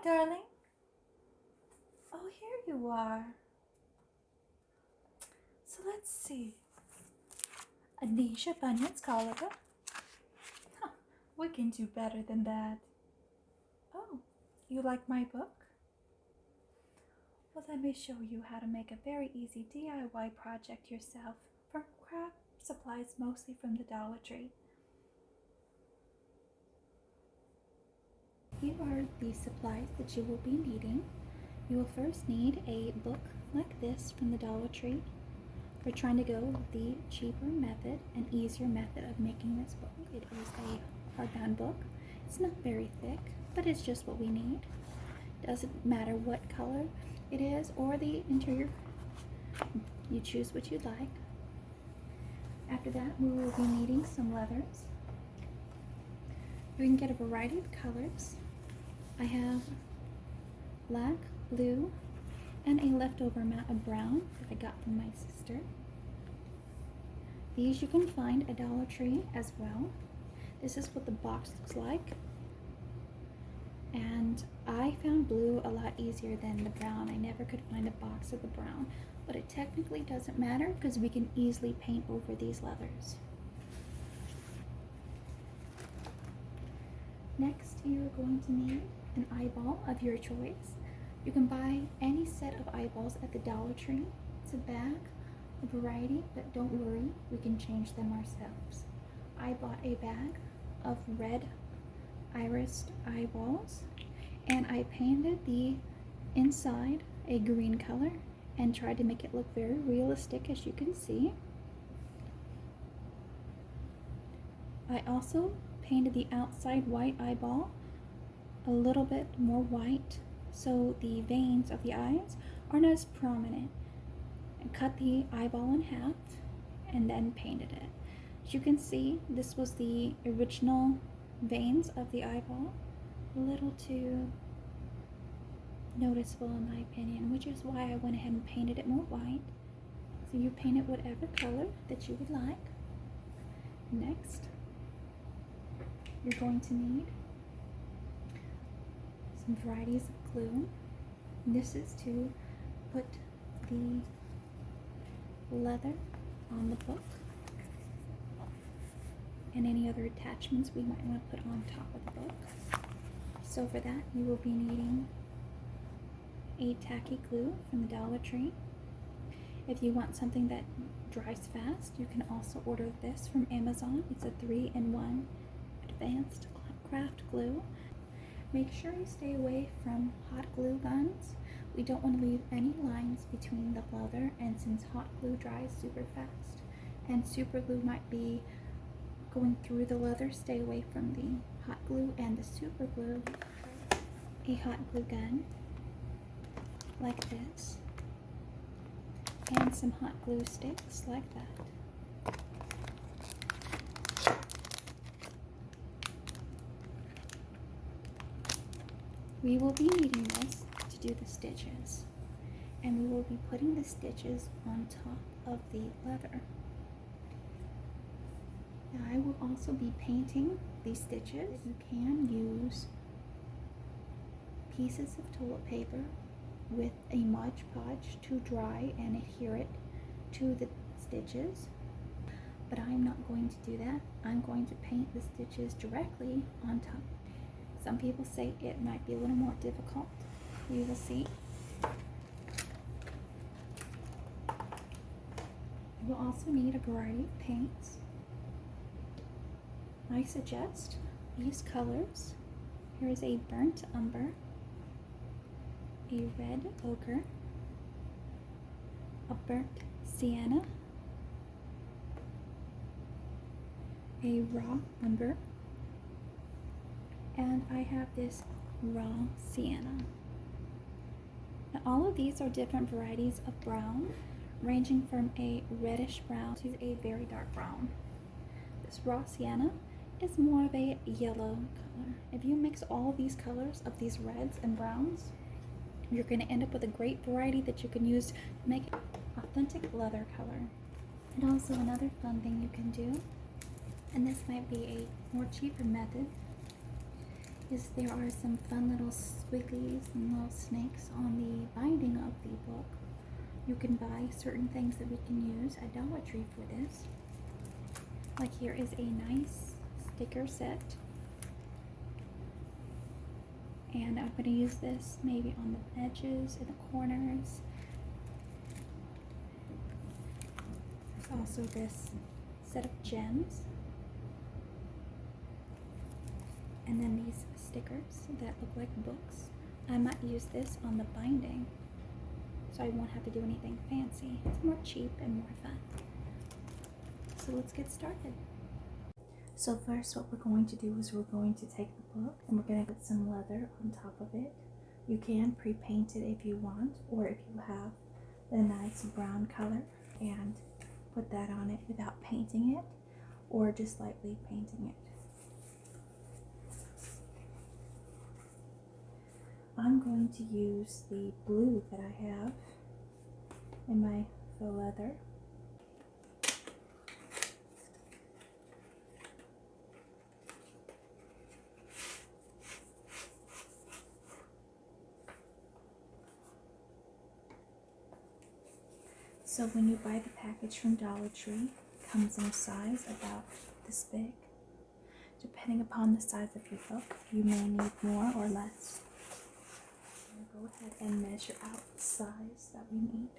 darling. Oh, here you are. So let's see. Anisha Bunyan's colander. Huh, we can do better than that. Oh, you like my book? Well, let me show you how to make a very easy DIY project yourself from craft supplies mostly from the Dollar Tree. Here are the supplies that you will be needing. You will first need a book like this from the Dollar Tree. We're trying to go with the cheaper method and easier method of making this book. It is a hardbound book. It's not very thick, but it's just what we need. Doesn't matter what color it is or the interior. You choose what you like. After that, we will be needing some leathers. You can get a variety of colors. I have black, blue, and a leftover amount of brown that I got from my sister. These you can find at Dollar Tree as well. This is what the box looks like. And I found blue a lot easier than the brown. I never could find a box of the brown, but it technically doesn't matter because we can easily paint over these leathers. Next, you're going to need an eyeball of your choice. You can buy any set of eyeballs at the Dollar Tree. It's a bag, a variety, but don't worry, we can change them ourselves. I bought a bag of red irised eyeballs, and I painted the inside a green color and tried to make it look very realistic, as you can see. I also painted the outside white eyeball a little bit more white so the veins of the eyes are not as prominent, and cut the eyeball in half and then painted it. As you can see, this was the original veins of the eyeball, a little too noticeable in my opinion, which is why I went ahead and painted it more white. So you paint it whatever color that you would like. Next, you're going to need some varieties of glue. This is to put the leather on the book and any other attachments we might want to put on top of the book. So for that, you will be needing a tacky glue from the Dollar Tree. If you want something that dries fast, you can also order this from Amazon. It's a 3-in-1 advanced craft glue. Make sure you stay away from hot glue guns. We don't want to leave any lines between the leather, and since hot glue dries super fast and super glue might be going through the leather, stay away from the hot glue and the super glue. A hot glue gun like this, and some hot glue sticks like that. We will be needing this to do the stitches, and we will be putting the stitches on top of the leather. Now I will also be painting these stitches. You can use pieces of toilet paper with a Mod Podge to dry and adhere it to the stitches, but I'm not going to do that. I'm going to paint the stitches directly on top. Some people say it might be a little more difficult. We will see. You will also need a variety of paints. I suggest these colors. Here is a burnt umber, a red ochre, a burnt sienna, a raw umber, and I have this raw sienna. Now all of these are different varieties of brown, ranging from a reddish brown to a very dark brown. This raw sienna is more of a yellow color. If you mix all of these colors of these reds and browns, you're going to end up with a great variety that you can use to make authentic leather color. And also another fun thing you can do, and this might be a more cheaper method, is there are some fun little squigglies and little snakes on the binding of the book. You can buy certain things that we can use at Dollar Tree for this. Like here is a nice sticker set. And I'm going to use this maybe on the edges and the corners. There's also this set of gems. And then these stickers that look like books. I might use this on the binding, so I won't have to do anything fancy. It's more cheap and more fun. So let's get started. So first what we're going to do is we're going to take the book and we're going to put some leather on top of it. You can pre-paint it if you want, or if you have a nice brown color, and put that on it without painting it, or just lightly painting it. I'm going to use the blue that I have in my faux leather. So when you buy the package from Dollar Tree, it comes in a size about this big. Depending upon the size of your book, you may need more or less. I'm going to go ahead and measure out the size that we need.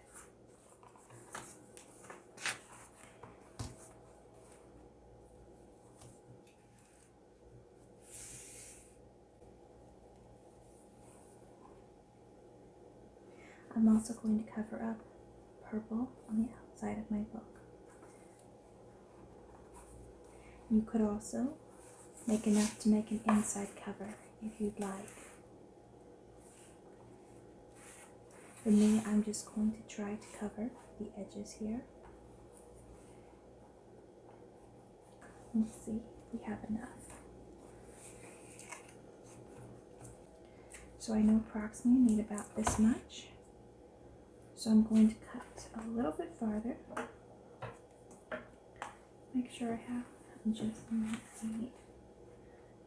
I'm also going to cover up purple on the outside of my book. You could also make enough to make an inside cover if you'd like. For me, I'm just going to try to cover the edges here. Let's see if we have enough. So I know approximately I need about this much. So I'm going to cut a little bit farther. Make sure I have just the amount I need.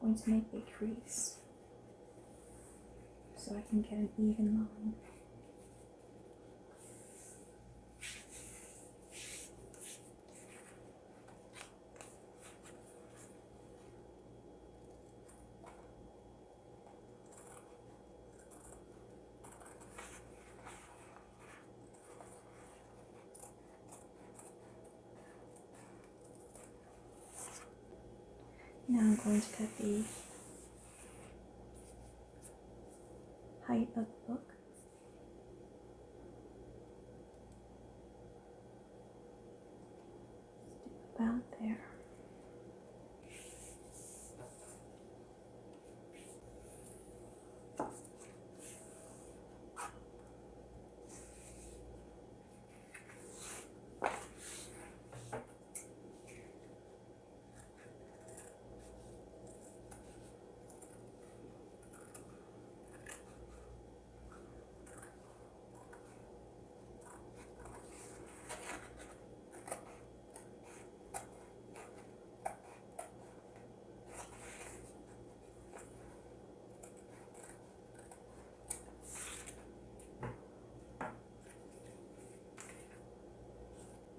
I'm going to make a crease so I can get an even line. Now I'm going to cut the height of the book. About there.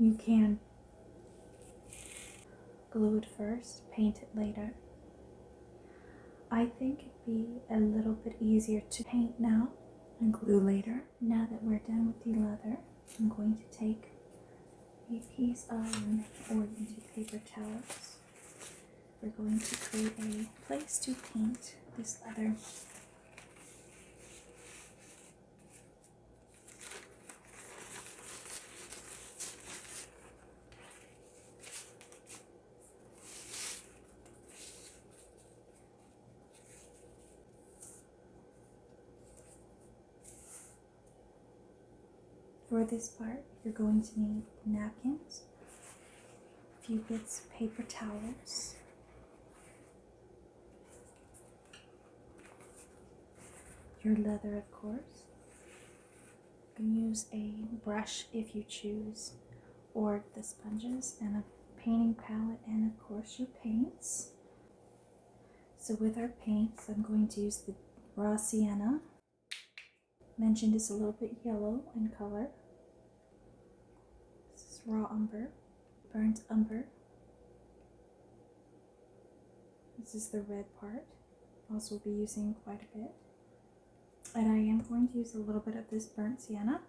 You can glue it first, paint it later. I think it'd be a little bit easier to paint now and glue later. Now that we're done with the leather, I'm going to take a piece of organdy paper towels. We're going to create a place to paint this leather. For this part, you're going to need napkins, a few bits of paper towels, your leather, of course. You can use a brush if you choose, or the sponges, and a painting palette, and of course your paints. So with our paints, I'm going to use the raw sienna. Mentioned is a little bit yellow in color. This is raw umber, burnt umber. This is the red part. Also will be using quite a bit. And I am going to use a little bit of this burnt sienna.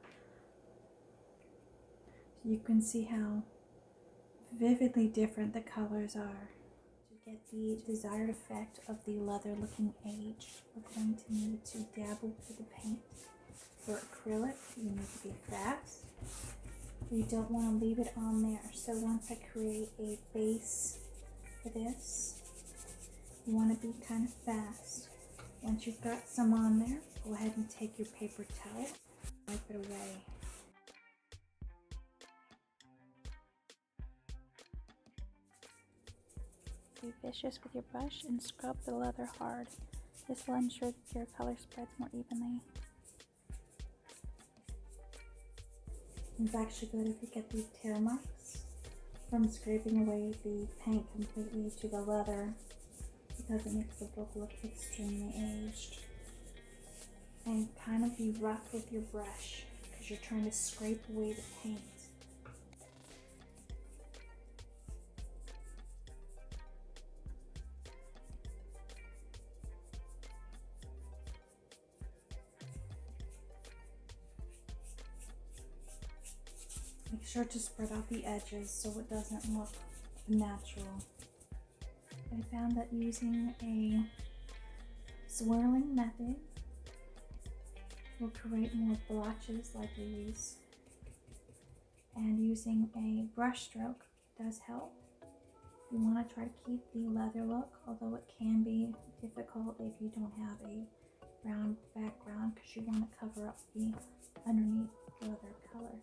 So you can see how vividly different the colors are. To get the desired effect of the leather looking age, we're going to need to dabble with the paint. For acrylic, you need to be fast. You don't want to leave it on there. So once I create a base for this, you want to be kind of fast. Once you've got some on there, go ahead and take your paper towel, wipe it away. Be vicious with your brush and scrub the leather hard. This will ensure that your color spreads more evenly. It's actually good if you get these tear marks from scraping away the paint completely to the leather, because it makes the book look extremely aged. And kind of be rough with your brush because you're trying to scrape away the paint. Make sure to spread out the edges so it doesn't look natural. I found that using a swirling method will create more blotches like these, and using a brush stroke does help. You want to try to keep the leather look, although it can be difficult if you don't have a brown background because you want to cover up the underneath leather color.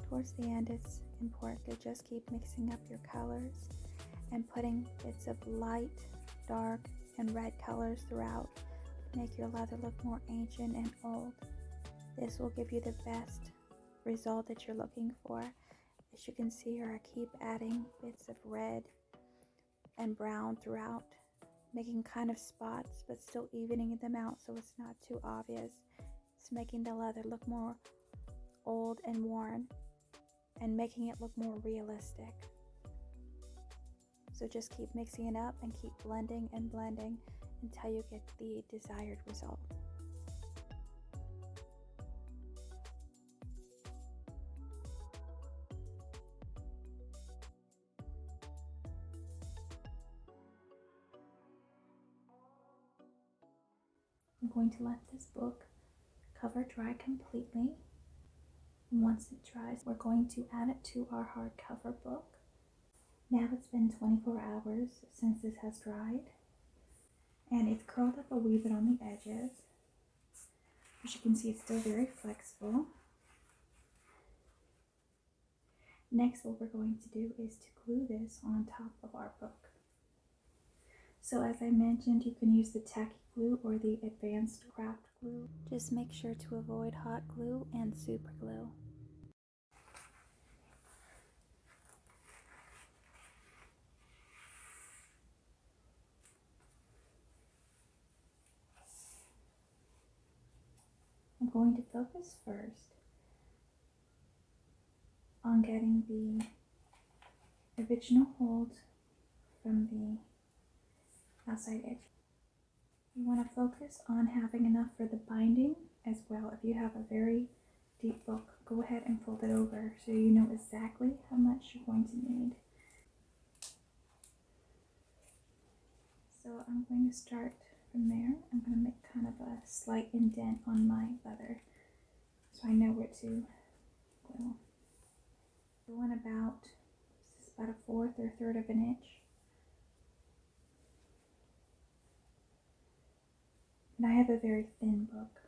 Towards the end, it's important to just keep mixing up your colors and putting bits of light, dark, and red colors throughout to make your leather look more ancient and old. This will give you the best result that you're looking for. As you can see here, I keep adding bits of red and brown throughout, making kind of spots but still evening them out so it's not too obvious. It's making the leather look more old and worn, and making it look more realistic. So just keep mixing it up and keep blending and blending until you get the desired result. I'm going to let this book cover dry completely. And once it dries, we're going to add it to our hardcover book. Now it's been 24 hours since this has dried, and it's curled up a wee bit on the edges. As you can see, it's still very flexible. Next, what we're going to do is to glue this on top of our book. So as I mentioned, you can use the tacky glue or the advanced craft glue. Just make sure to avoid hot glue and super glue. I'm going to focus first on getting the original hold from the outside edge. You want to focus on having enough for the binding as well. If you have a very deep book, go ahead and fold it over so you know exactly how much you're going to need. So I'm going to start from there. I'm going to make kind of a slight indent on my leather so I know where to glue. Go in about a fourth or third of an inch. And I have a very thin book.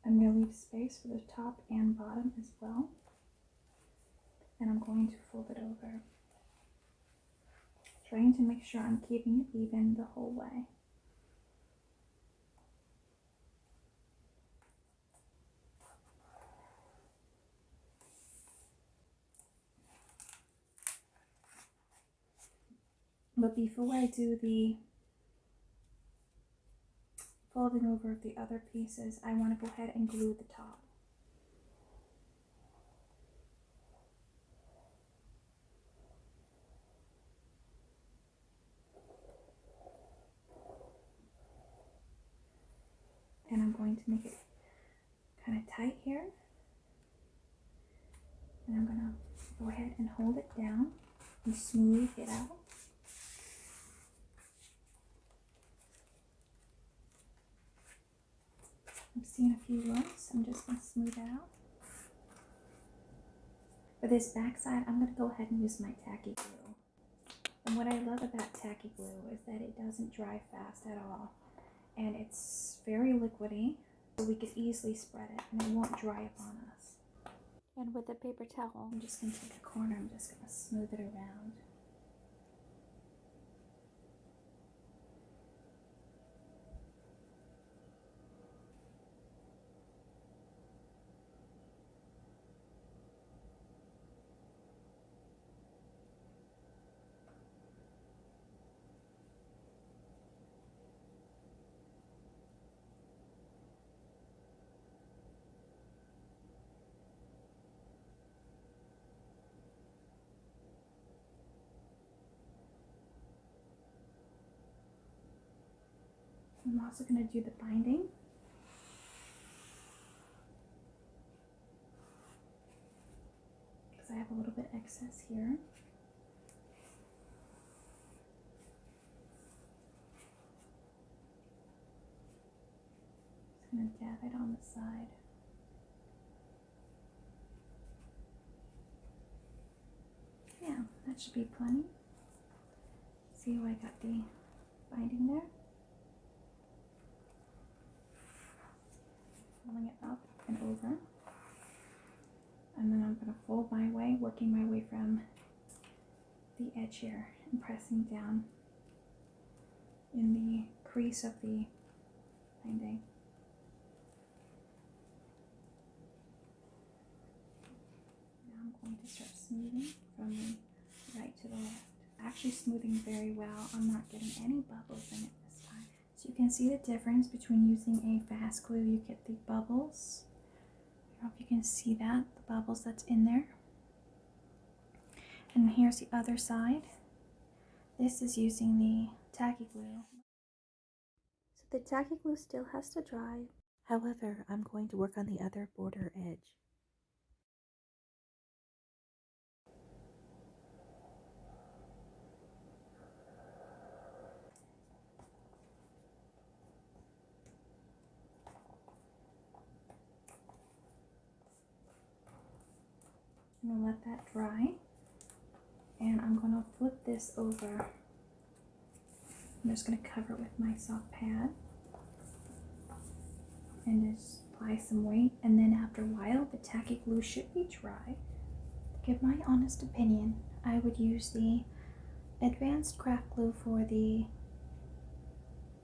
I'm going to leave space for the top and bottom as well. and I'm going to fold it over, trying to make sure I'm keeping it even the whole way. But before I do the folding over of the other pieces, I want to go ahead and glue the top. And I'm going to make it kind of tight here. And I'm going to go ahead and hold it down and smooth it out. I'm seeing a few lumps. I'm just going to smooth it out. For this back side, I'm going to go ahead and use my tacky glue. And what I love about tacky glue is that it doesn't dry fast at all. And it's very liquidy, so we could easily spread it and it won't dry up on us. And with a paper towel, I'm just going to take a corner, I'm just going to smooth it around. I'm also going to do the binding. Because I have a little bit excess here. Just going to dab it on the side. Yeah, that should be plenty. See how I got the binding there? Rolling it up and over. And then I'm going to fold my way, working my way from the edge here and pressing down in the crease of the binding. Now I'm going to start smoothing from the right to the left. Actually smoothing very well. I'm not getting any bubbles in it this time. So you can see the difference between using a fast glue. You get the bubbles. I hope you can see that, the bubbles that's in there. And here's the other side. This is using the tacky glue. So the tacky glue still has to dry. However, I'm going to work on the other border edge. I'm going to let that dry. And I'm going to flip this over. I'm just going to cover it with my soft pad. And just apply some weight. And then after a while, the tacky glue should be dry. To give my honest opinion, I would use the advanced craft glue for the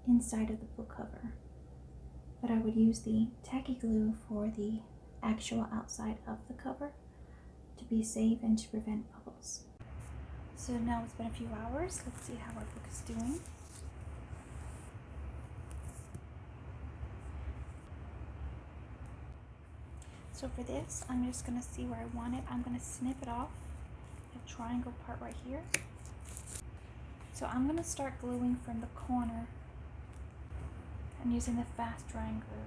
inside of the book cover. But I would use the tacky glue for the actual outside of the cover to be safe and to prevent bubbles. So now it's been a few hours. Let's see how our book is doing. So for this, I'm just going to see where I want it. I'm going to snip it off the triangle part right here. So I'm going to start gluing from the corner. I'm using the fast drying glue.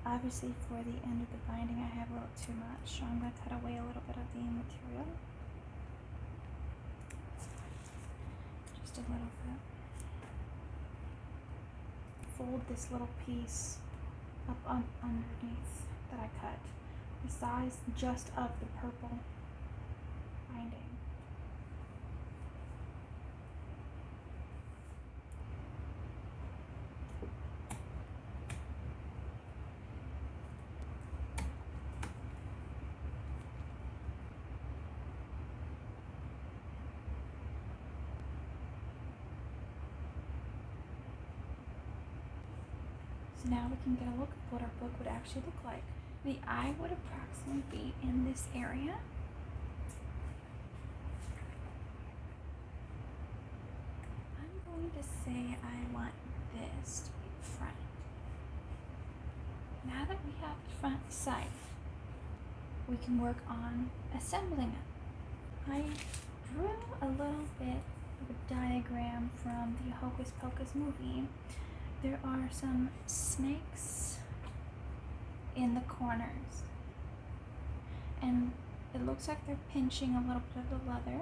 Obviously for the end of the binding I have a little too much, so I'm going to cut away a little bit of the material. Just a little bit. Fold this little piece up underneath that I cut, the size just of the purple binding. So now we can get a look at what our book would actually look like. The eye would approximately be in this area. I'm going to say I want this to be the front. Now that we have the front sight, we can work on assembling it. I drew a little bit of a diagram from the Hocus Pocus movie. There are some snakes in the corners, and it looks like they're pinching a little bit of the leather.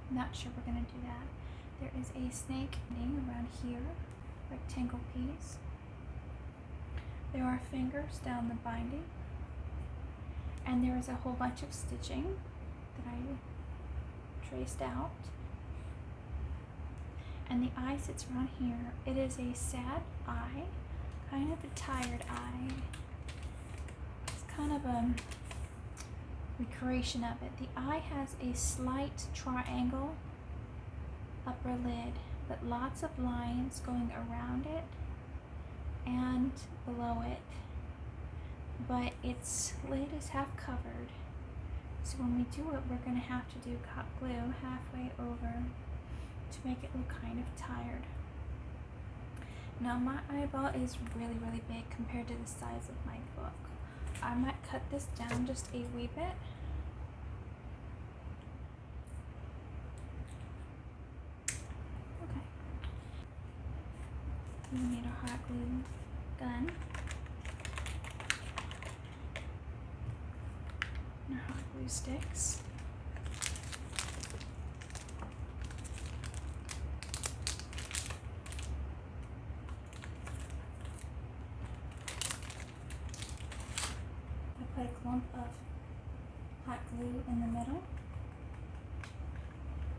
Not sure we're going to do that. There is a snake around here, rectangle piece. There are fingers down the binding, and there is a whole bunch of stitching that I traced out. And the eye sits around here. It is a sad eye, kind of a tired eye. It's kind of a recreation of it. The eye has a slight triangle upper lid, but lots of lines going around it and below it. But its lid is half covered. So when we do it, we're going to have to do hot glue halfway over to make it look kind of tired. Now my eyeball is really, really big compared to the size of my book. I might cut this down just a wee bit. Okay. We need a hot glue gun. And our hot glue sticks. Put a clump of hot glue in the middle.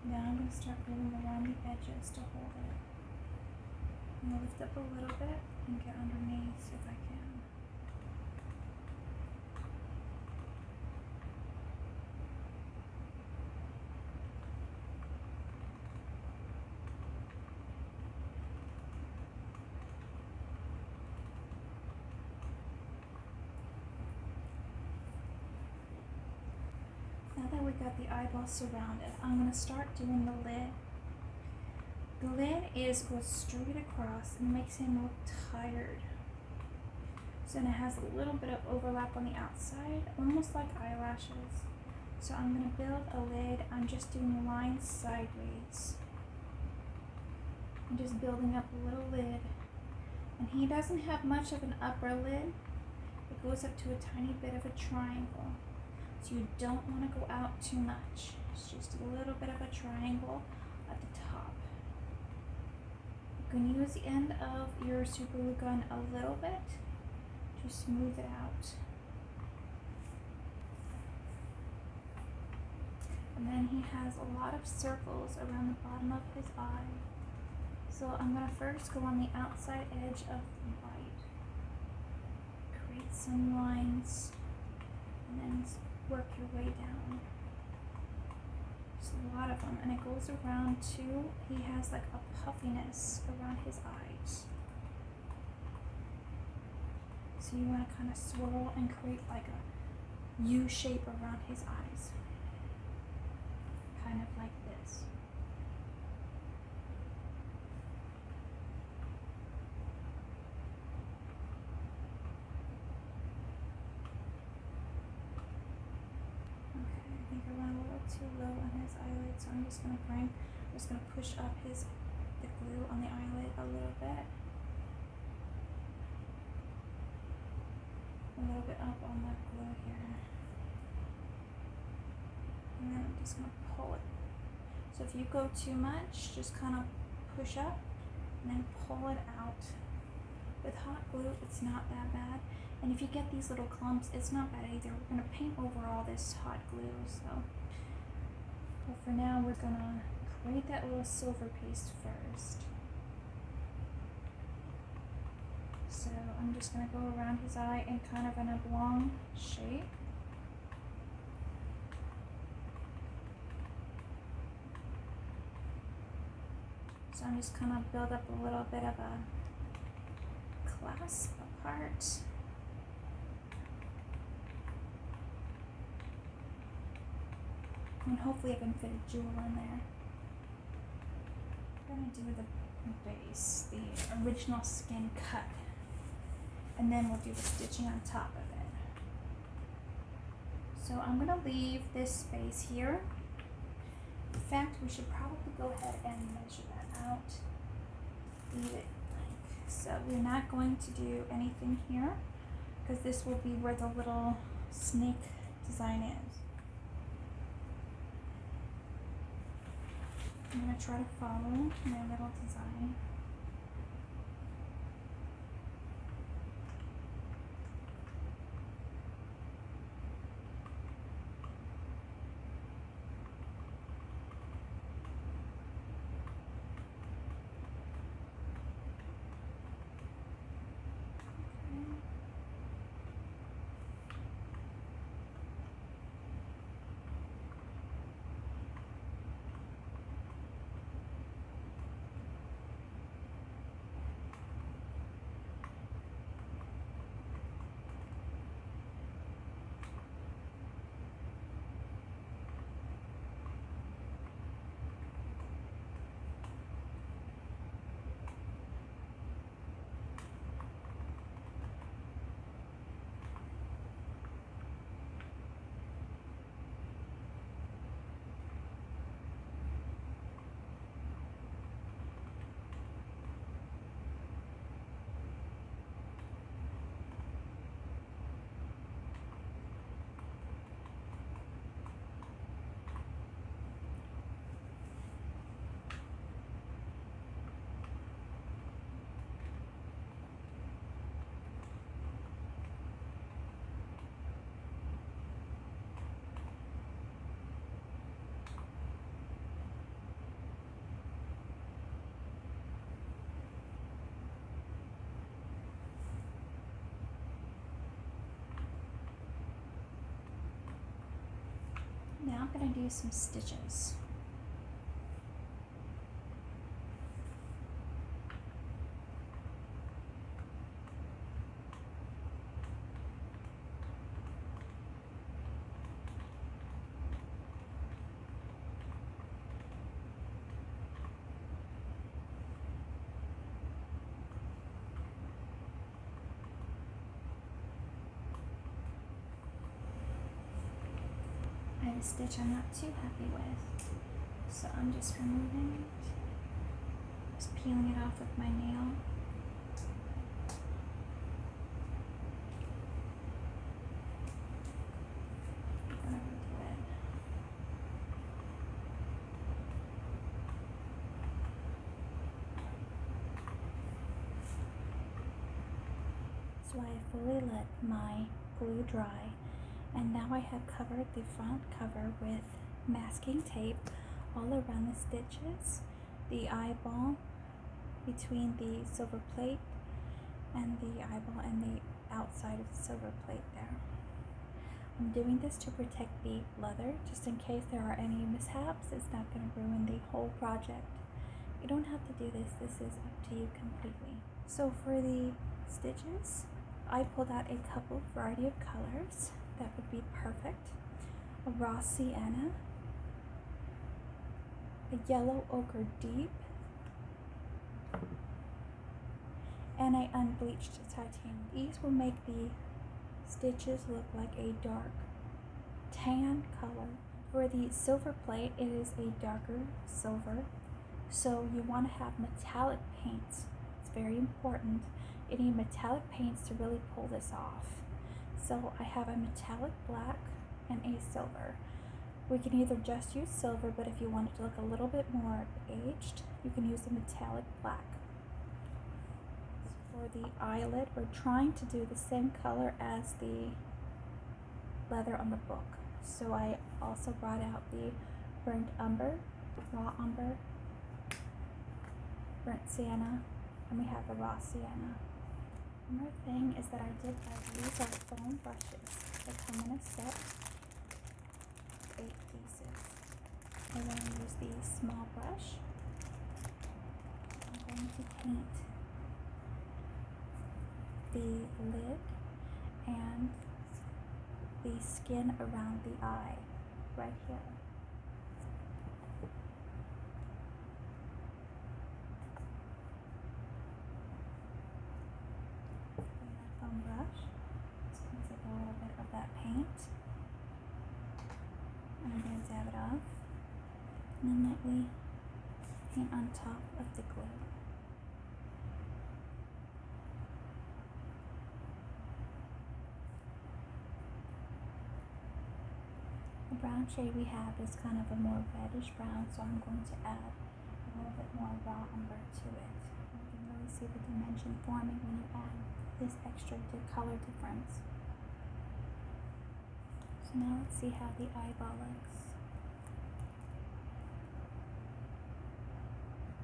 Now I'm going to start gluing around the edges to hold it. I'm going to lift up a little bit and get underneath if I can. Now that we got the eyeball surrounded, I'm going to start doing the lid. The lid goes straight across and makes him look tired. So then it has a little bit of overlap on the outside, almost like eyelashes. So I'm going to build a lid. I'm just doing lines sideways. I'm just building up a little lid. And he doesn't have much of an upper lid. It goes up to a tiny bit of a triangle. So you don't want to go out too much. It's just a little bit of a triangle at the top. You can use the end of your super glue gun a little bit to smooth it out. And then he has a lot of circles around the bottom of his eye. So I'm going to first go on the outside edge of the white. Create some lines and then work your way down. There's a lot of them, and it goes around too. He has like a puffiness around his eyes. So you want to kind of swirl and create like a U shape around his eyes. Kind of like this. Too low on his eyelid, so I'm just going to push up the glue on the eyelid a little bit up on the glue here, and then I'm just going to pull it. So if you go too much, just kind of push up and then pull it out. With hot glue, it's not that bad. And if you get these little clumps, it's not bad either. We're going to paint over all this hot glue, so. But for now, we're going to create that little silver paste first. So I'm just going to go around his eye in kind of an oblong shape. So I'm just going to build up a little bit of a clasp up part. And hopefully I can fit a jewel in there. I'm going to do the base, the original skin cut. And then we'll do the stitching on top of it. So I'm going to leave this space here. In fact, we should probably go ahead and measure that out. Leave it like so. We're not going to do anything here because this will be where the little snake design is. I'm going to try to follow my little design. Now I'm going to do some stitches. I have a stitch I'm not too happy with, so I'm just removing it, just peeling it off with my nail. I'm gonna redo it. So I fully let my glue dry. And now I have covered the front cover with masking tape all around the stitches, the eyeball between the silver plate and the eyeball and the outside of the silver plate there. I'm doing this to protect the leather just in case there are any mishaps. It's not going to ruin the whole project. You don't have to do this. This is up to you completely. So for the stitches, I pulled out a couple variety of colors. That would be perfect. A raw sienna, a yellow ochre deep, and a unbleached titanium. These will make the stitches look like a dark tan color. For the silver plate, it is a darker silver, so you want to have metallic paints. It's very important. You need metallic paints to really pull this off. So I have a metallic black and a silver. We can either just use silver, but if you want it to look a little bit more aged, you can use the metallic black. For the eyelid, we're trying to do the same color as the leather on the book. So I also brought out the burnt umber, raw umber, burnt sienna, and we have the raw sienna. One more thing is that I did these are foam brushes. They come in a set of 8 pieces. I'm going to use the small brush. I'm going to paint the lid and the skin around the eye right here. Foam brush. Just going to take a little bit of that paint and I'm going to dab it off and then lightly paint on top of the glue. The brown shade we have is kind of a more reddish brown, so I'm going to add a little bit more raw umber to it. You can really see the dimension forming when you add this extra color difference. So now let's see how the eyeball looks.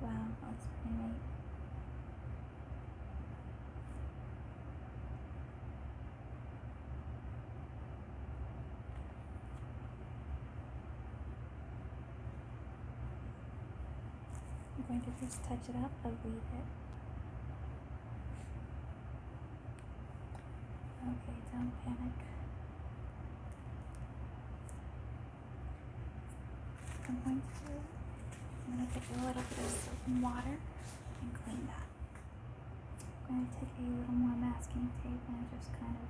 Wow, that's pretty neat. I'm going to just touch it up a wee bit. Okay, don't panic. I'm going to take a little bit of soap and water and clean that. I'm going to take a little more masking tape and just kind of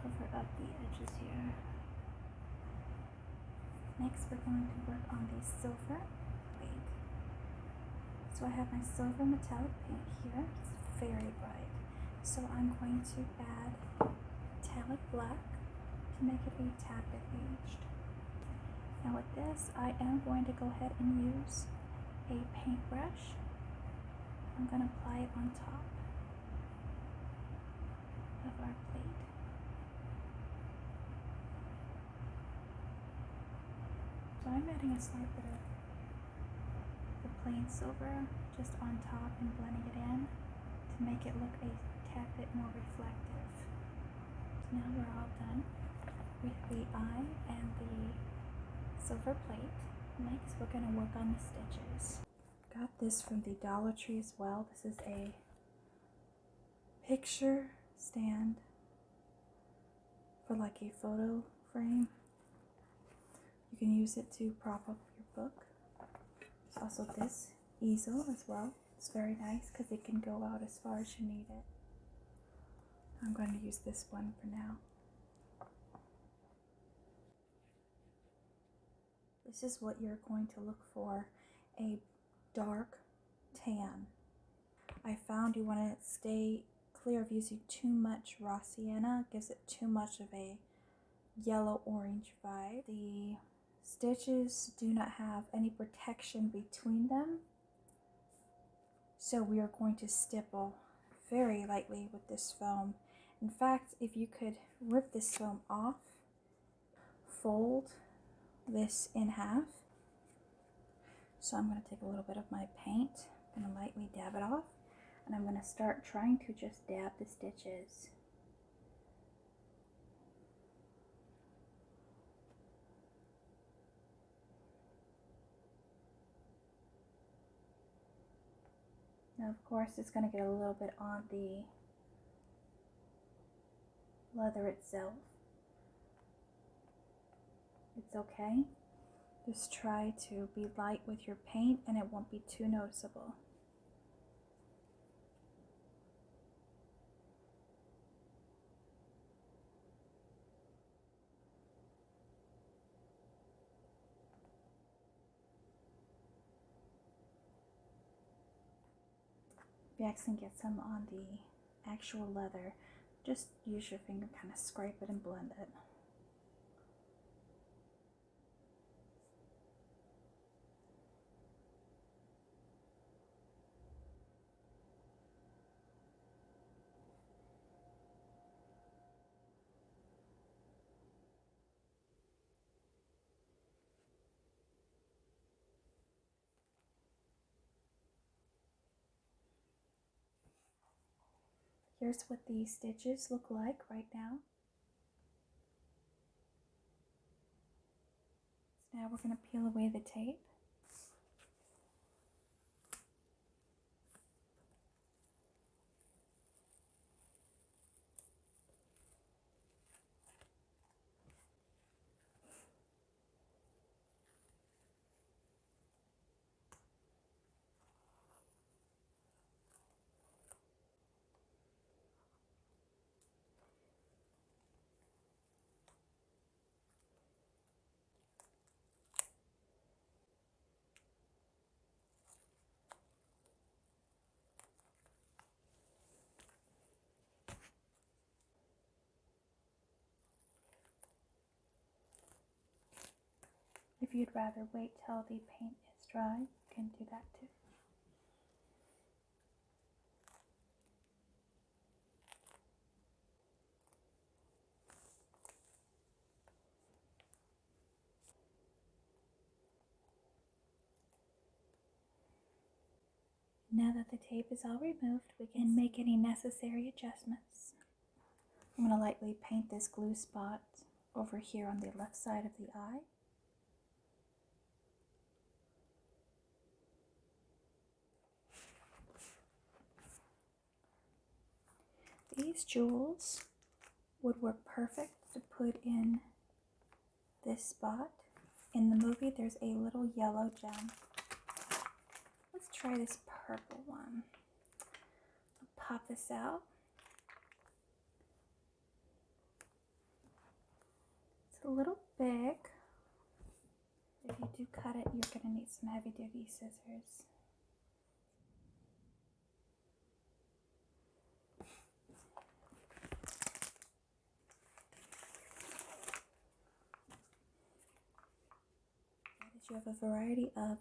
cover up the edges here. Next, we're going to work on the silver blade. So I have my silver metallic paint here. It's very bright. So I'm going to add metallic black to make it a tad bit aged. Now with this, I am going to go ahead and use a paintbrush. I'm going to apply it on top of our plate. So I'm adding a slight bit of the plain silver just on top and blending it in to make it look a tad bit more reflective. So now we're all done with the eye and the silver plate. Next, we're going to work on the stitches. Got this from the Dollar Tree as well. This is a picture stand for like a photo frame. You can use it to prop up your book. There's also this easel as well. It's very nice because it can go out as far as you need it. I'm going to use this one for now. This is what you're going to look for, a dark tan. I found you want to stay clear of using too much raw sienna. It gives it too much of a yellow-orange vibe. The stitches do not have any protection between them, so we are going to stipple very lightly with this foam. In fact, if you could rip this foam off, fold this in half. So I'm going to take a little bit of my paint, I'm going to lightly dab it off, and I'm going to start trying to just dab the stitches. Now of course it's going to get a little bit on the leather itself. It's okay. Just try to be light with your paint and it won't be too noticeable. If you accidentally get some on the actual leather, just use your finger, kind of scrape it and blend it. Here's what the stitches look like right now. So now we're going to peel away the tape. If you'd rather wait till the paint is dry, you can do that too. Now that the tape is all removed, we can make any necessary adjustments. I'm going to lightly paint this glue spot over here on the left side of the eye. These jewels would work perfect to put in this spot. In the movie, there's a little yellow gem. Let's try this purple one. I'll pop this out. It's a little big. If you do cut it, you're going to need some heavy-duty scissors. You have a variety of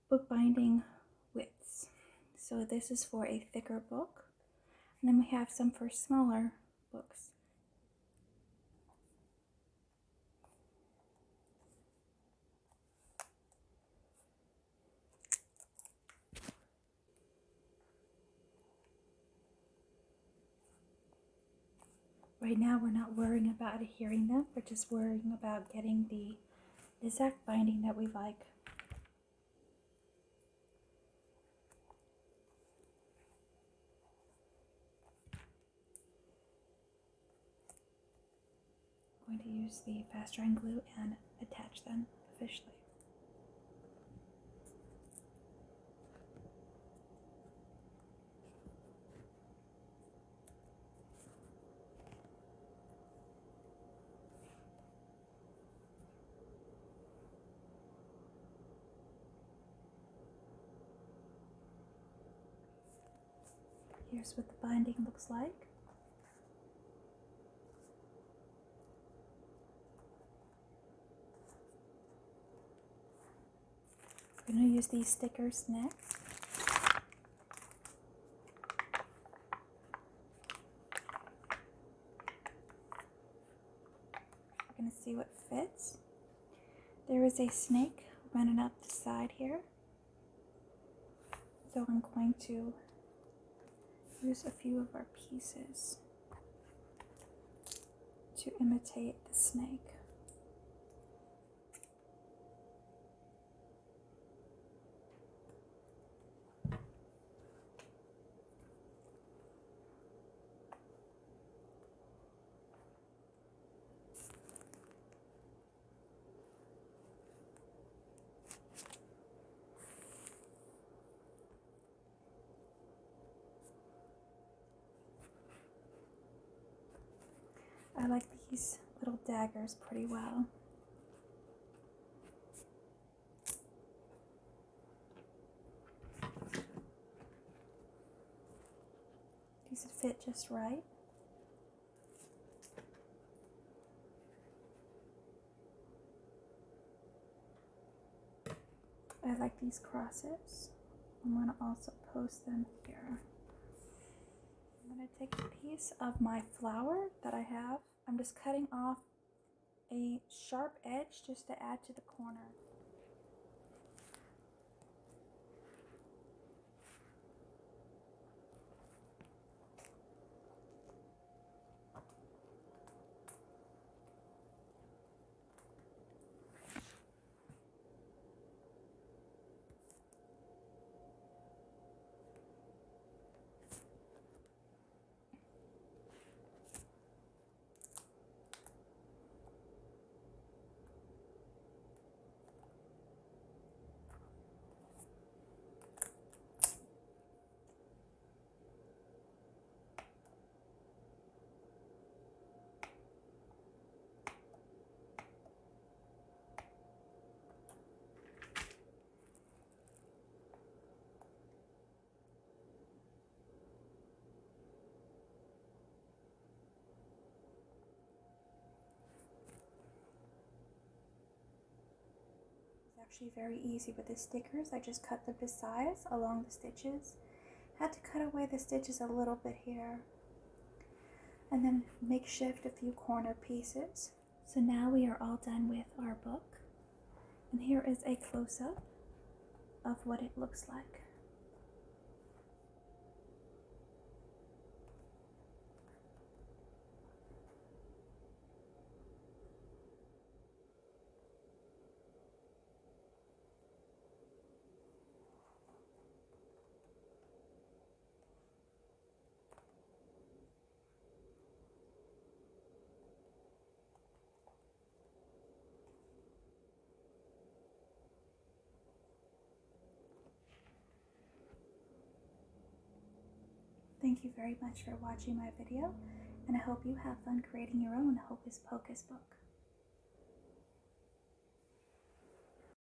bookbinding widths. So this is for a thicker book, and then we have some for smaller books. Right now we're not worrying about adhering them, we're just worrying about getting the exact binding that we like. I'm going to use the fast drying glue and attach them officially. Here's what the binding looks like. We're going to use these stickers next. We're going to see what fits. There is a snake running up the side here. So I'm going to use a few of our pieces to imitate the snake. I like these little daggers pretty well. These would fit just right. I like these crosses. I'm going to also post them here. I'm going to take a piece of my flower that I have. I'm just cutting off a sharp edge just to add to the corner. actually very easy with the stickers. I just cut the sides along the stitches. Had to cut away the stitches a little bit here. And then makeshift a few corner pieces. So now we are all done with our book. And here is a close-up of what it looks like. Thank you very much for watching my video, and I hope you have fun creating your own Hocus Pocus book.